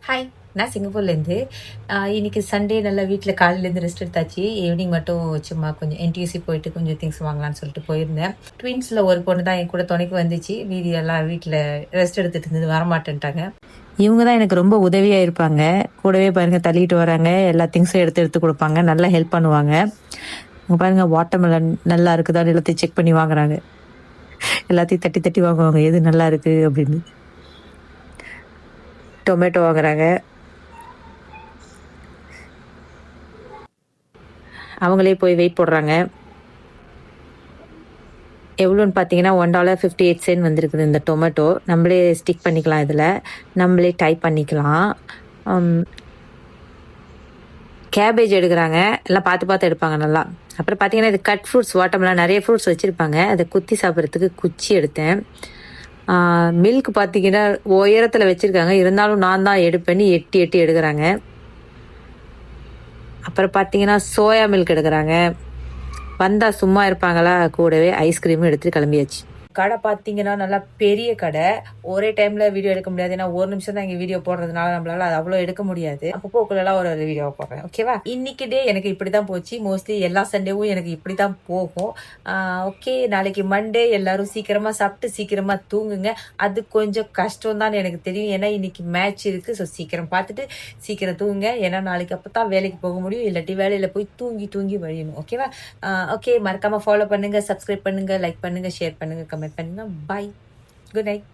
Hi, நான் சிங்கப்பூர்லேருந்து. இன்னைக்கு Sunday நல்லா வீட்டில் காலையிலேருந்து ரெஸ்ட் எடுத்தாச்சு. ஈவினிங் மட்டும் சும்மா கொஞ்சம் என்டியூசி போயிட்டு கொஞ்சம் திங்ஸ் வாங்கலாம்னு சொல்லிட்டு போயிருந்தேன். ட்வின்ஸில் ஒரு பொண்ணு தான் என் கூட துணைக்கு வந்துச்சு. மீதி எல்லாம் வீட்டில் ரெஸ்ட் எடுத்துட்டு இருந்தது, வரமாட்டேன்ட்டாங்க. இவங்க தான் எனக்கு ரொம்ப உதவியாக இருப்பாங்க. கூடவே பாருங்க தள்ளிட்டு வராங்க, எல்லா திங்ஸும் எடுத்து எடுத்து கொடுப்பாங்க, நல்லா ஹெல்ப் பண்ணுவாங்க. இங்க பாருங்க வாட்டர்மெலன் நல்லா இருக்குதான்னு எல்லாத்தையும் செக் பண்ணி வாங்குறாங்க. எல்லாத்தையும் தட்டி தட்டி வாங்குவாங்க, எது நல்லா இருக்கு அப்படின்னு. டொமேட்டோ வாங்குறாங்க. அவங்களே போய் வெயிட் போடுறாங்க. எவ்வளோன்னு பார்த்தீங்கன்னா $1.58 வந்திருக்குது இந்த டொமேட்டோ. நம்மளே ஸ்டிக் பண்ணிக்கலாம், இதில் நம்மளே டைப் பண்ணிக்கலாம். கேபேஜ் எடுக்கிறாங்க, எல்லாம் பார்த்து பார்த்து எடுப்பாங்க நல்லா. அப்புறம் பார்த்தீங்கன்னா இது கட் ஃப்ரூட்ஸ், வாட்டர்மெலன் நிறைய ஃப்ரூட்ஸ் வச்சுருப்பாங்க, அதை குத்தி சாப்பிட்றதுக்கு குச்சி எடுத்தேன். மில்க் பார்த்தீங்கன்னா உயரத்தில் வச்சுருக்காங்க, இருந்தாலும் நான் தான் எடுப்பேன்னு எட்டி எட்டி எடுக்கிறாங்க. அப்புறம் பார்த்தீங்கன்னா சோயா மில்க் எடுக்கிறாங்க. வந்தால் சும்மா இருப்பாங்களா, கூடவே ஐஸ்கிரீமும் எடுத்துகிட்டு கிளம்பியாச்சு. கடை பார்த்தீங்கன்னா நல்லா பெரிய கடை. ஒரே டைமில் வீடியோ எடுக்க முடியாது, ஏன்னா ஒரு நிமிஷம் தான் இங்கே வீடியோ போடுறதுனால நம்மளால அது அவ்வளோ எடுக்க முடியாது. அப்பப்போக்குள்ளலாம் ஒரு வீடியோ போடுறேன், ஓகேவா? இன்னைக்கு டே எனக்கு இப்படி தான் போச்சு. மோஸ்ட்லி எல்லா சண்டேவும் எனக்கு இப்படி தான் போகும். ஓகே, நாளைக்கு மண்டே. எல்லாரும் சீக்கிரமாக சாப்பிட்டு சீக்கிரமாக தூங்குங்க. அது கொஞ்சம் கஷ்டம் தான் எனக்கு தெரியும், ஏன்னா இன்னைக்கு மேட்ச் இருக்குது. ஸோ சீக்கிரம் பார்த்துட்டு சீக்கிரம் தூங்குங்க, ஏன்னா நாளைக்கு அப்போ தான் வேலைக்கு போக முடியும், இல்லாட்டி வேலையில் போய் தூங்கி தூங்கி வழியணும், ஓகேவா? ஓகே, மறக்காமல் ஃபாலோ பண்ணுங்கள், சப்ஸ்கிரைப் பண்ணுங்கள், லைக் பண்ணுங்கள், ஷேர் பண்ணுங்கள், கமெண்ட் பண்ணுங்கள். பாய், குட் நைட்.